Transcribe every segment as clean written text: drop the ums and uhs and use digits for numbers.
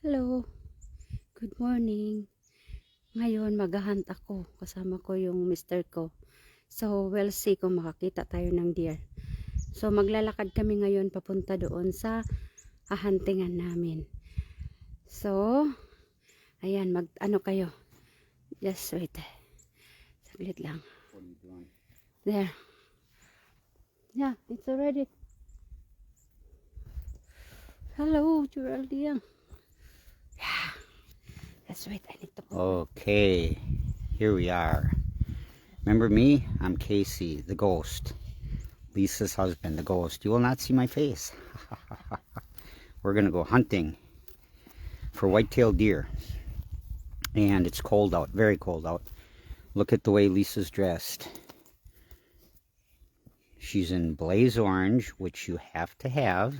Hello, good morning. Ngayon maghahunt ako. Kasama ko yung mister ko. So we'll see kung makakita tayo ng deer. So maglalakad kami ngayon papunta doon sa hahuntingan namin. So, ayan, ano kayo. Just wait. Saglit lang. There. Yeah, it's already. Hello, Geraldine. Let's wait. I need to go. Okay, here we are. Remember me? I'm Casey, the ghost. Lisa's husband, the ghost. You will not see my face. We're going to go hunting for white-tailed deer. And it's cold out, very cold out. Look at the way Lisa's dressed. She's in blaze orange, which you have to have.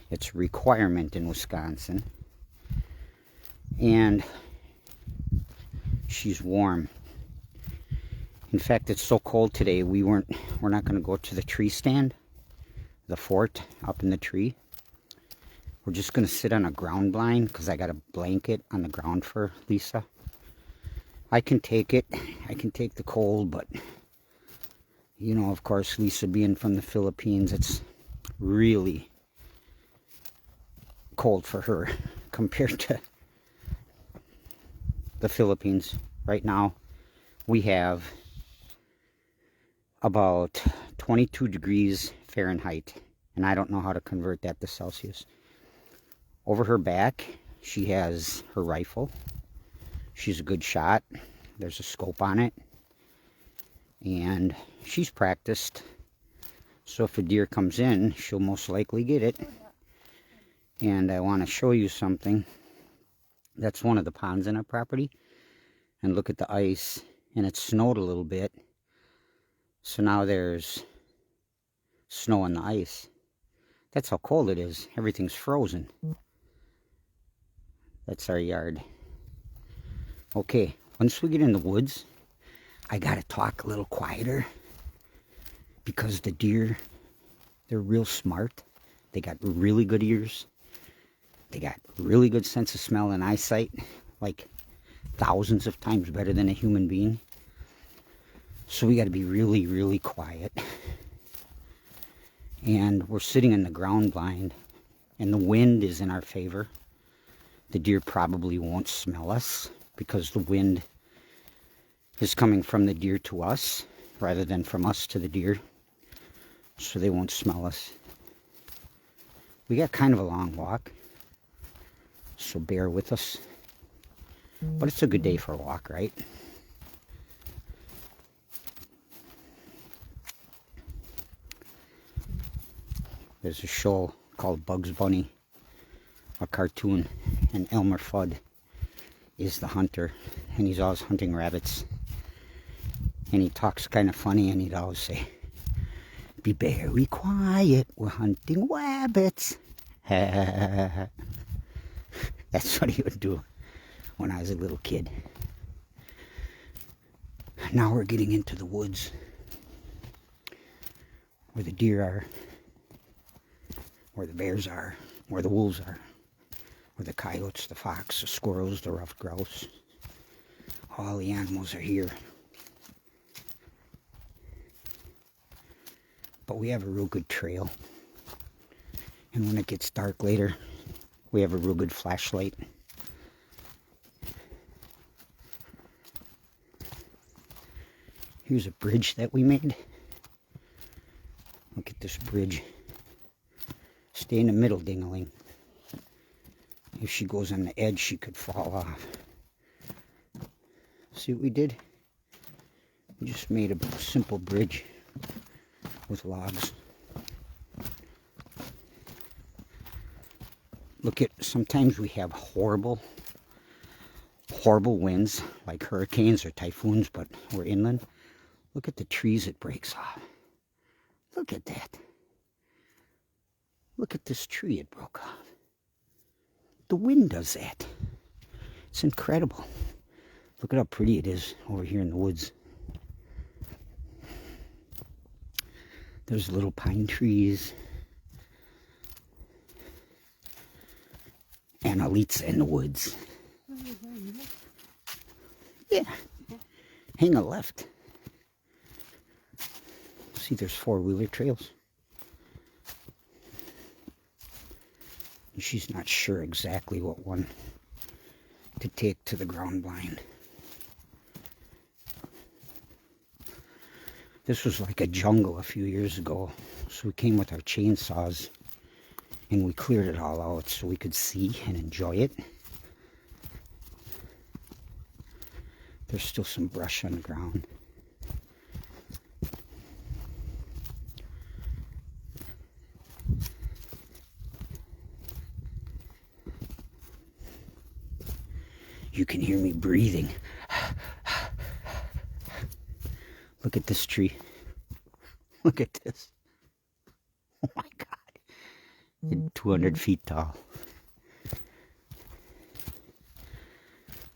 It's a requirement in Wisconsin. And she's warm. In fact, it's so cold today, we're not going to go to the tree stand, the fort up in the tree. We're just going to sit on a ground blind because I got a blanket on the ground for Lisa. I can take it. I can take the cold, but you know, of course, Lisa being from the Philippines, it's really cold for her compared to the Philippines. Right now we have about 22 degrees Fahrenheit, and I don't know how to convert that to Celsius. Over her back she has her rifle. She's a good shot. There's a scope on it, and she's practiced, so if a deer comes in, she'll most likely get it. And I want to show you something. That's one of the ponds in our property, and look at the ice, and it snowed a little bit, so now there's snow on the ice. That's how cold it is. Everything's frozen. That's our yard. Okay, once we get in the woods, I gotta talk a little quieter because the deer, they're real smart. They got really good ears. They got really good sense of smell and eyesight, like thousands of times better than a human being. So we got to be really, really quiet. And we're sitting in the ground blind, and the wind is in our favor. The deer probably won't smell us because the wind is coming from the deer to us rather than from us to the deer. So they won't smell us. We got kind of a long walk, so bear with us. But it's a good day for a walk, right? There's a show called Bugs Bunny, a cartoon, and Elmer Fudd is the hunter, and he's always hunting rabbits. And he talks kind of funny, and he'd always say, "Be very quiet, we're hunting rabbits." That's what he would do when I was a little kid. Now we're getting into the woods where the deer are, where the bears are, where the wolves are, where the coyotes, the fox, the squirrels, the ruffed grouse. All the animals are here. But we have a real good trail. And when it gets dark later, we have a real good flashlight. Here's a bridge that we made. Look at this bridge. Stay in the middle, ding-a-ling. If she goes on the edge, she could fall off. See what we did? We just made a simple bridge with logs. Look at, sometimes we have horrible winds, like hurricanes or typhoons, but we're inland. Look at the trees it breaks off. Look at that. Look at this tree it broke off. The wind does that. It's incredible. Look at how pretty it is over here in the woods. There's little pine trees. Annalisa in the woods. Yeah, hang a left. See, there's four-wheeler trails. And she's not sure exactly what one to take to the ground blind. This was like a jungle a few years ago, so we came with our chainsaws and we cleared it all out so we could see and enjoy it. There's still some brush on the ground. You can hear me breathing. Look at this tree. Look at this. Oh my God. It's 200 feet tall.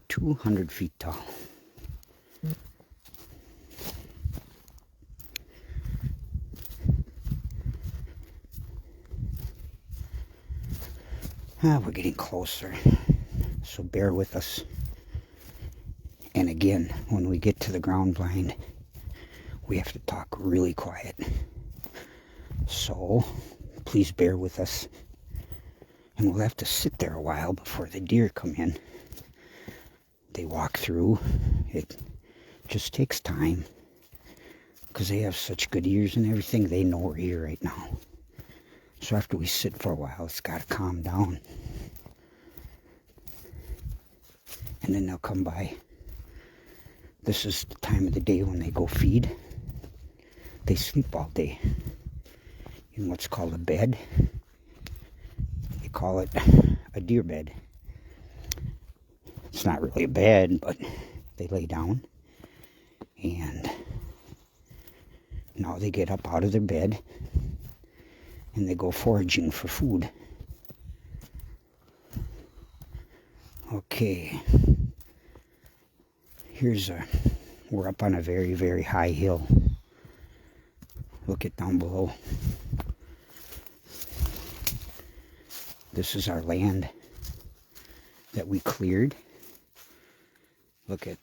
200 feet tall. We're getting closer, so bear with us. And again, when we get to the ground blind, we have to talk really quiet. So please bear with us. And we'll have to sit there a while before the deer come in. They walk through. It just takes time. Because they have such good ears and everything, they know we're here right now. So after we sit for a while, it's got to calm down. And then they'll come by. This is the time of the day when they go feed. They sleep all day in what's called a bed. They call it a deer bed. It's not really a bed, but they lay down. And now they get up out of their bed and they go foraging for food. Okay. We're up on a very, very high hill. Look at down below. This is our land that we cleared. Look at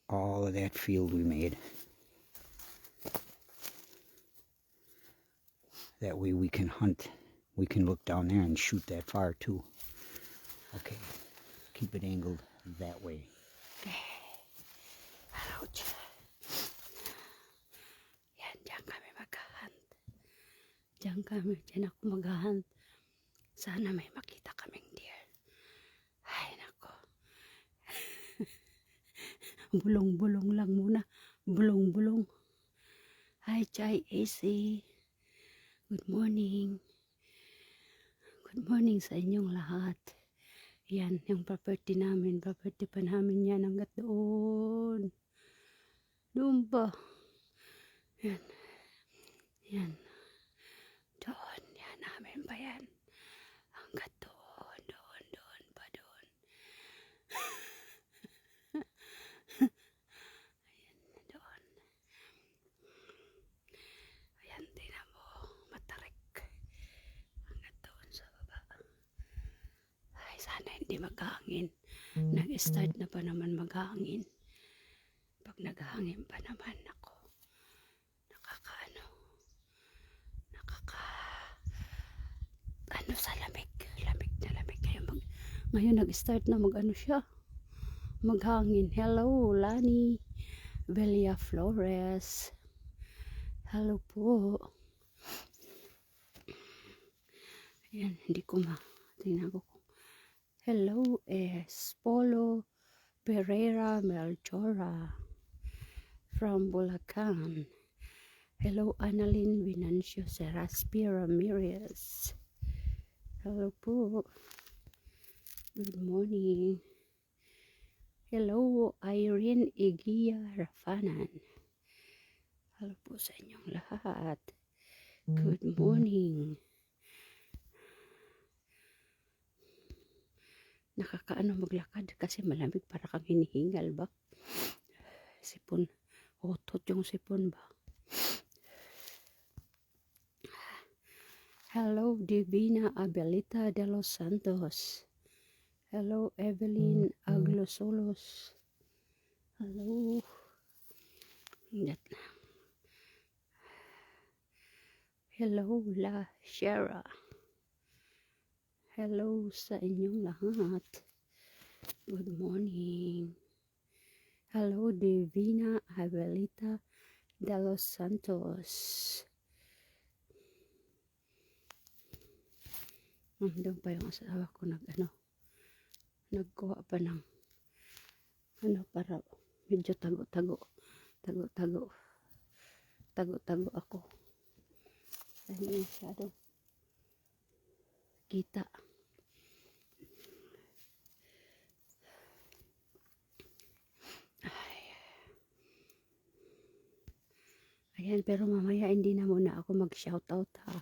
all of that field we made. That way we can hunt. We can look down there and shoot that far too. Okay, keep it angled that way. Ouch. Yan, diyan kami mag-hunt. Diyan ako mag-hunt. Sana may makita kaming deer. Ay, nako. Bulong-bulong lang muna. Bulong-bulong. Hi, Chai AC. Good morning. Good morning sa inyong lahat. Yan, yung property namin. Property pa namin yan hanggat doon. Doon pa. Yan. Yan. Doon. Yan, namin pa yan. Hanggat doon. Doon pa doon. Ayan, doon. Ayan, tingnan mo. Matarik. Hanggat doon sa baba. Ay, sana hindi maghangin. Nag-start na pa naman maghangin. Pag naghangin pa naman ako, ano sa lamig na lamig ngayon nag-start na siya maghangin. Hello Lani Velia Flores, hello po. Ayan, hindi ko tingnan ko. Hello Polo Pereira Melchora from Bulacan. Hello Annalyn Venancio Seraspi Ramirez. Hello po. Good morning. Hello Irene Igia Rafanan. Hello po sa inyong lahat. Good morning. Nakakaano maglakad kasi malamig, para kang hinihingal ba? Sipon. Otot yung sipon ba? Hello Divina Abelita de los Santos. Hello, Evelyn Aglosolos. Hello. That lang. Hello, La Shara. Hello sa inyong lahat. Good morning. Hello, Divina Abelita de los Santos. Nandun pa yung asawa ko nagkuha pa ng para medyo tago-tago ako dahil masyado kita. Ayan, pero mamaya hindi na muna ako mag-shoutout ha.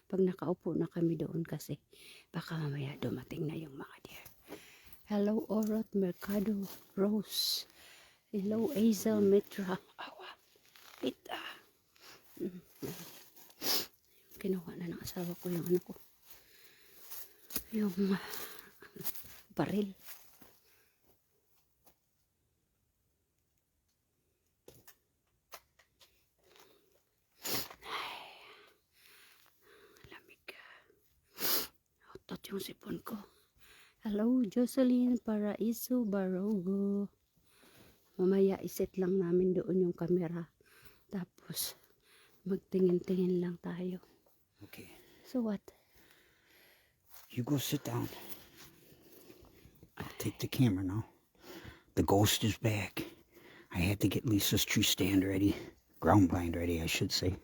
Pag nakaupo na kami doon kasi baka mamaya dumating na yung mga deer. Hello, Orot Mercado Rose. Hello, Azel Mitra. Awa. Pita. Kinuha na ng asawa ko yung yung baril. Lamig. Otot yung sipon ko. Hello, Jocelyn Paraiso Barogo. Mamaya iset lang namin doon yung camera. Tapos, magtingin-tingin lang tayo. Okay. So what? You go sit down. I'll take the camera now. The ghost is back. I had to get Lisa's tree stand ready. Ground blind ready, I should say.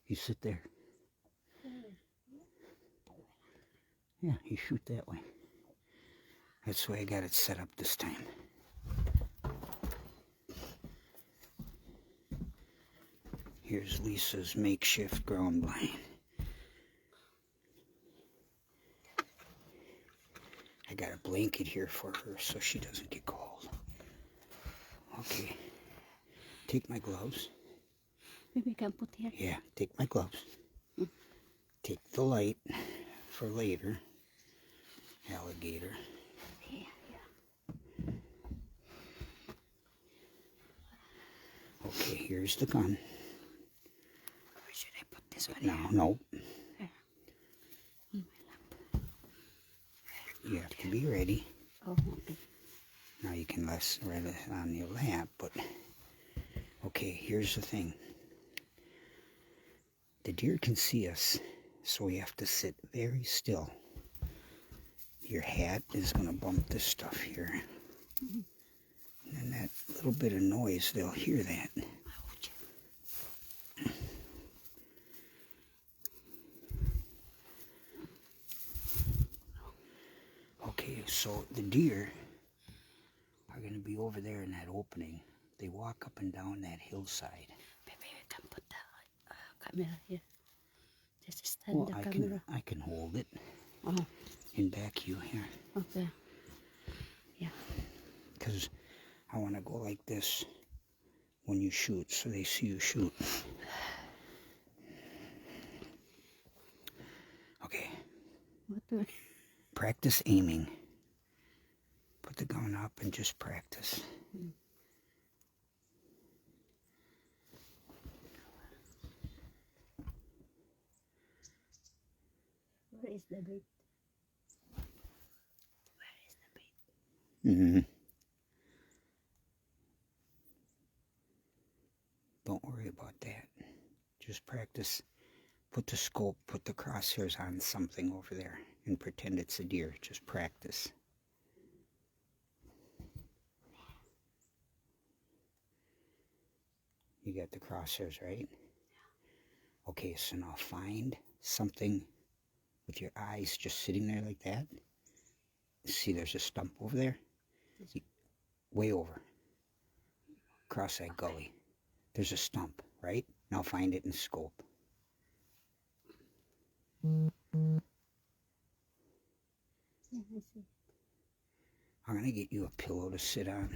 You sit there. Yeah, you shoot that way. That's the way I got it set up this time. Here's Lisa's makeshift ground blind. I got a blanket here for her so she doesn't get cold. Okay. Take my gloves. Maybe we can put here. Yeah, take my gloves. Take the light for later. Alligator. Yeah. Okay, here's the gun. Where should I put this one? No. Here. On my lap. You have to be ready. Oh, okay. Now you can rest it on your lap, but okay, here's the thing. The deer can see us, so we have to sit very still. Your hat is going to bump this stuff here. And that little bit of noise, they'll hear that. Okay, so the deer are going to be over there in that opening. They walk up and down that hillside. Maybe we can put the camera here. Just stand the camera. I can hold it Oh, and back you here. okay. Yeah. Because I want to go like this when you shoot, so they see you shoot. Okay. What? Practice aiming. Put the gun up and just practice. Where is the bait? Where is the bait? Don't worry about that. Just practice. Put the scope, put the crosshairs on something over there and pretend it's a deer. Just practice. You got the crosshairs, right? Okay, so now find something with your eyes just sitting there like that. See, there's a stump over there. Way over. Across that gully. There's a stump, right? Now find it in scope. Yeah, I see. I'm going to get you a pillow to sit on.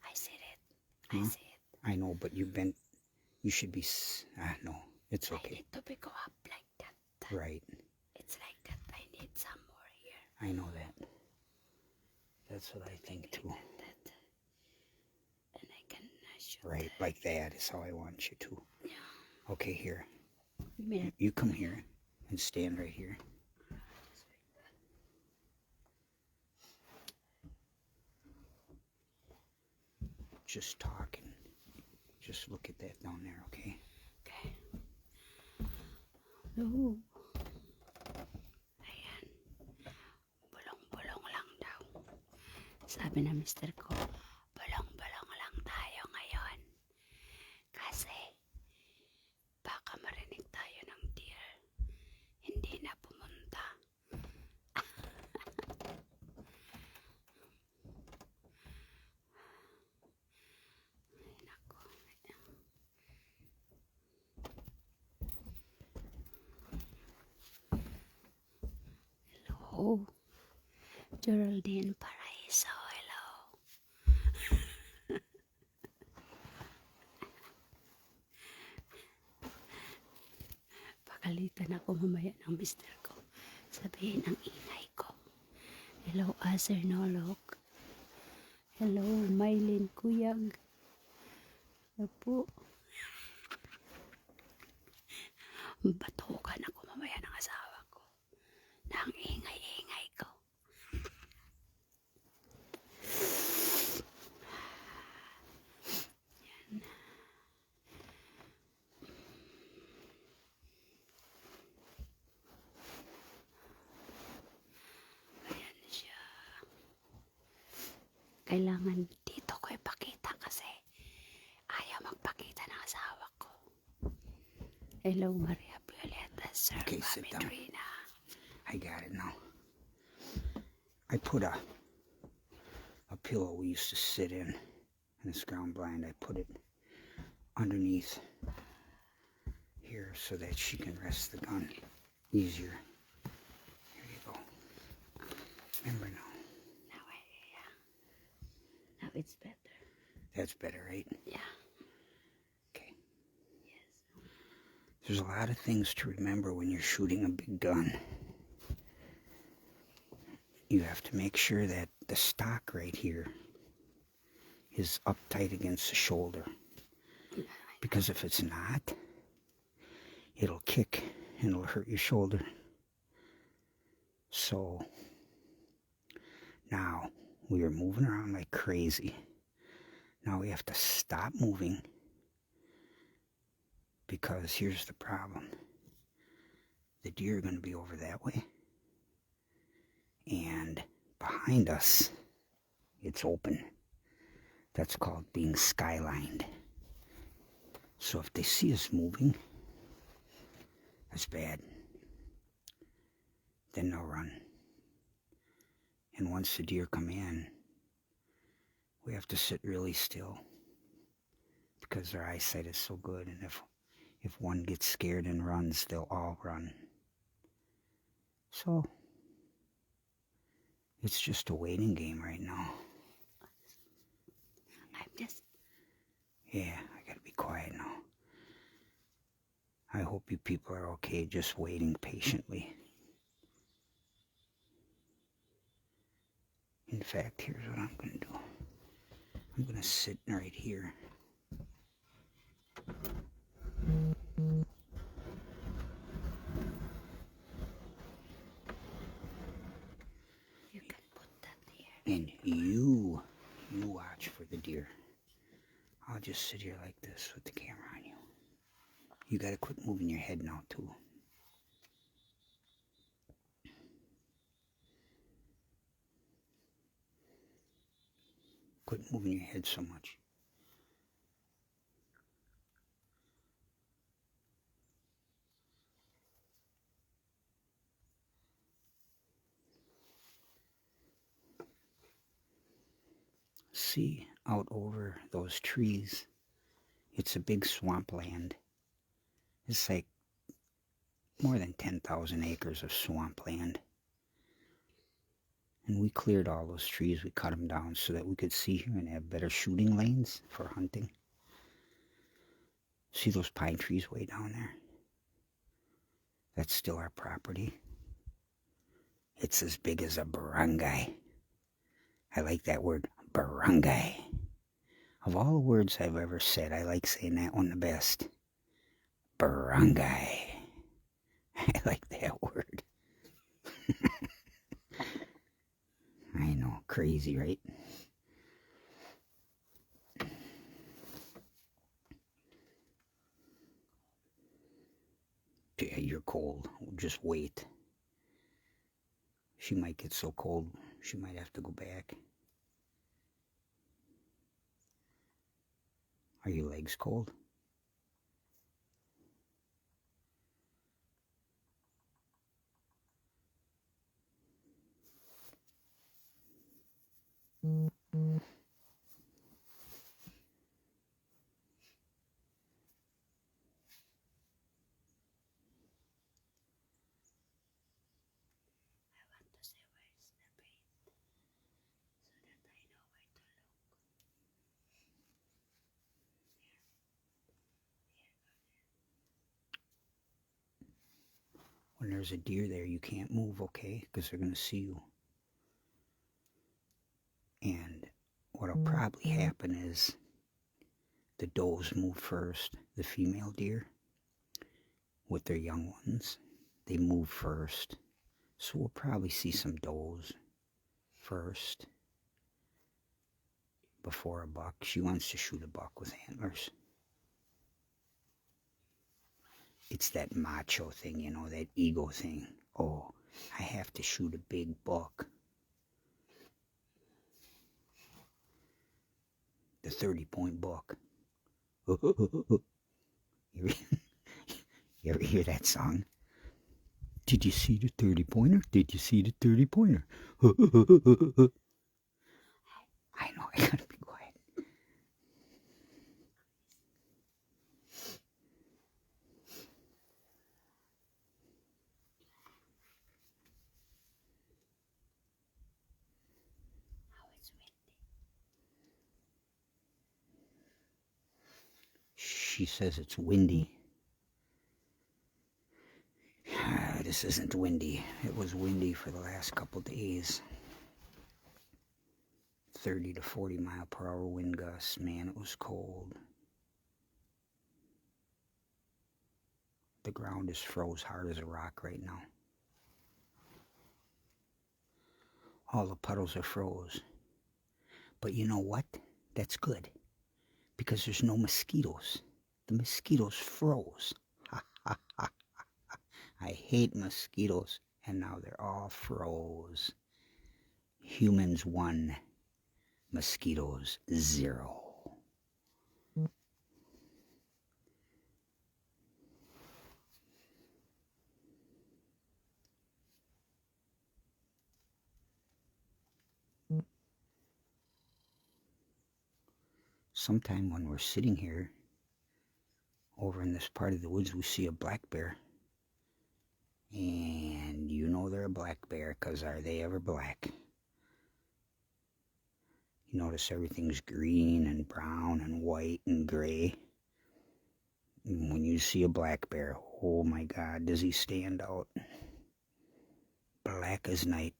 I see it. I Huh? see it. I know, but you You should be, no, it's I okay. need to go up like that. Right. It's like that. I need some more here. I know that. That's what I think too. That. And I can shoot. Right, like that is how I want you to. Yeah. Okay, here. Minute. You come here and stand right here. Just talk and just look at that down there, okay? Okay. No. Ayan. Bulong-bulong lang daw. Sabi na mister ko, bulong-bulong lang tayo ngayon. Kasi, baka marinig tayo ng deer. Hindi na pumunta. Ay, nako. Hello. Geraldine Paraiso, hello. Pakalitan ako mamaya ng mister ko. Sabihin ang ingay ko. Hello, Aser Nolok. Hello, Mylene Kuyag. Opo. Batukan ako mamaya ng asawa ko. Nang ingay-ingay ko. Yan. Ayan siya. Kailangan dito ko ipakita kasi ayaw magpakita ng asawa ko. Hello, Maria Violeta, Sir Okay, sit Mami down. Trina. I got it now. I put a pillow we used to sit in this ground blind. I put it underneath here so that she can rest the gun easier. Here you go. Remember now. Now it's better. That's better, right? Yeah. Okay. Yes. There's a lot of things to remember when you're shooting a big gun. You have to make sure that the stock right here is up tight against the shoulder. Because if it's not, it'll kick and it'll hurt your shoulder. So now we are moving around like crazy. Now we have to stop moving because here's the problem. The deer are going to be over that way. And behind us, it's open. That's called being skylined. So if they see us moving, that's bad. Then they'll run. And once the deer come in, we have to sit really still because their eyesight is so good. And if one gets scared and runs, they'll all run. So it's just a waiting game right now. I'm just... Yeah, I gotta be quiet now. I hope you people are okay just waiting patiently. In fact, here's what I'm gonna do. I'm gonna sit right here. You can put that here. And you watch for the deer. I'll just sit here like this with the camera on you. You gotta quit moving your head now too. Quit moving your head so much. See out over those trees, it's a big swampland. It's like more than 10,000 acres of swampland. And we cleared all those trees, we cut them down so that we could see here and have better shooting lanes for hunting. See those pine trees way down there? That's still our property. It's as big as a barangay. I like that word, barangay. Of all the words I've ever said, I like saying that one the best. Barangay. I like that word. I know, crazy, right? Yeah, you're cold. Just wait. She might get so cold, she might have to go back. Are your legs cold? When there's a deer there, you can't move, okay? Because they're going to see you. And what'll probably happen is the does move first, the female deer, with their young ones. They move first. So we'll probably see some does first before a buck. She wants to shoot a buck with antlers. It's that macho thing, you know, that ego thing. Oh, I have to shoot a big buck. The 30-point buck. You ever hear that song? Did you see the 30-pointer? Did you see the 30-pointer? I know, I gotta be quiet. She says it's windy. This isn't windy. It was windy for the last couple days. 30 to 40 mile per hour wind gusts. Man, it was cold. The ground is froze hard as a rock right now. All the puddles are froze. But you know what? That's good. Because there's no mosquitoes. The mosquitoes froze. I hate mosquitoes. And now they're all froze. Humans 1, mosquitoes 0. Sometime when we're sitting here, over in this part of the woods, we see a black bear. And you know they're a black bear, because are they ever black? You notice everything's green and brown and white and gray. And when you see a black bear, oh my God, does he stand out? Black as night.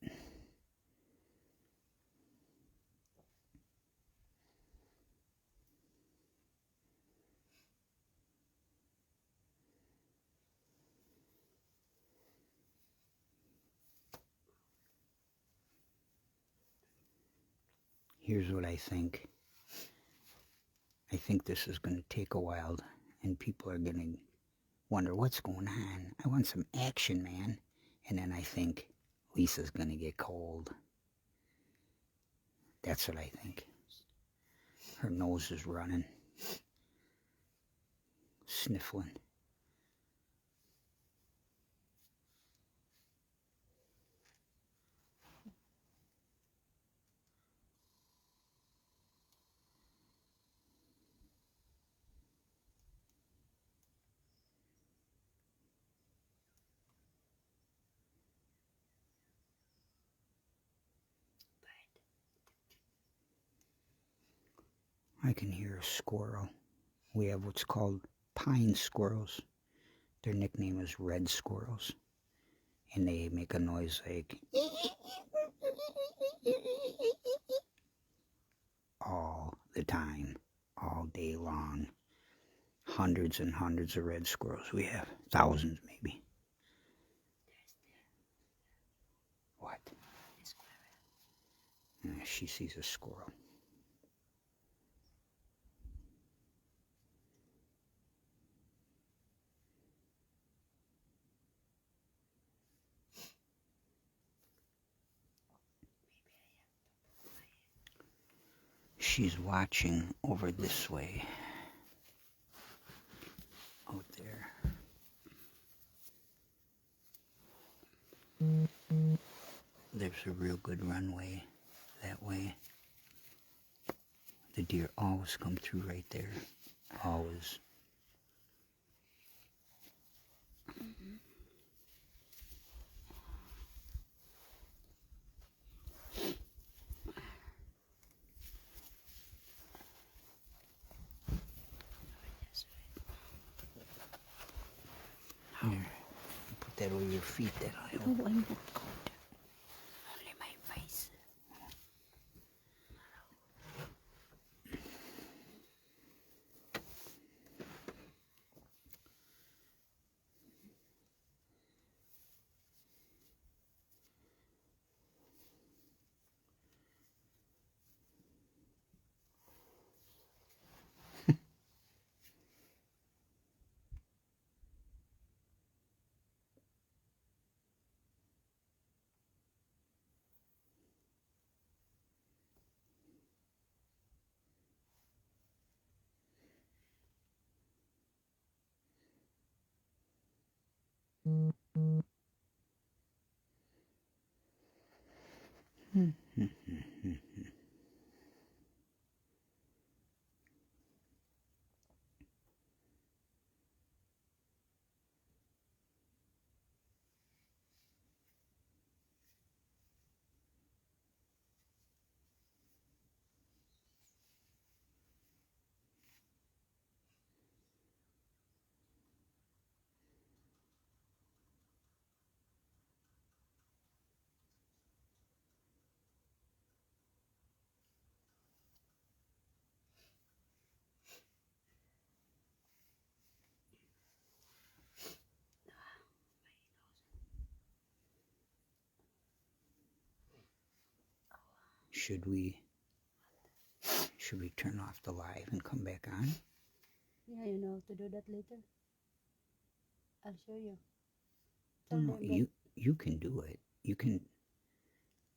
Here's what I think. I think this is going to take a while, and people are going to wonder what's going on. I want some action, man. And then I think Lisa's going to get cold. That's what I think. Her nose is running, sniffling. I can hear a squirrel. We have what's called pine squirrels. Their nickname is red squirrels. And they make a noise like all the time, all day long. Hundreds and hundreds of red squirrels we have. Thousands, maybe. What? She sees a squirrel. She's watching over this way. Out there. There's a real good runway that way. The deer always come through right there. Always. Here, put that over your feet. That'll help. Oh, I'm not cold. Only my face. Should we turn off the live and come back on? Yeah, you know how to do that later. I'll show you. No, you can do it. You can,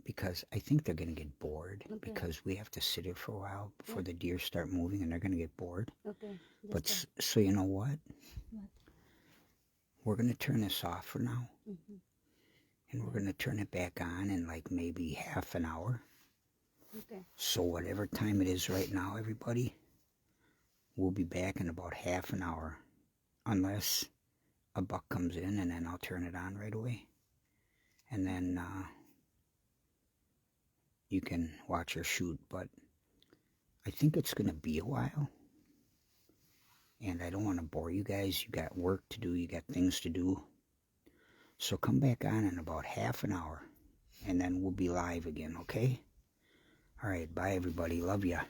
because I think they're going to get bored. Okay. Because we have to sit here for a while before Yeah. the deer start moving, and they're going to get bored. Okay. But so you know what? What? We're going to turn this off for now, Mm-hmm. and we're going to turn it back on in like maybe half an hour. Okay. So whatever time it is right now, everybody, we'll be back in about half an hour, unless a buck comes in, and then I'll turn it on right away, and then you can watch her shoot. But I think it's going to be a while, and I don't want to bore you guys. You got work to do, you got things to do, so come back on in about half an hour, and then we'll be live again, okay? All right, bye everybody, love ya.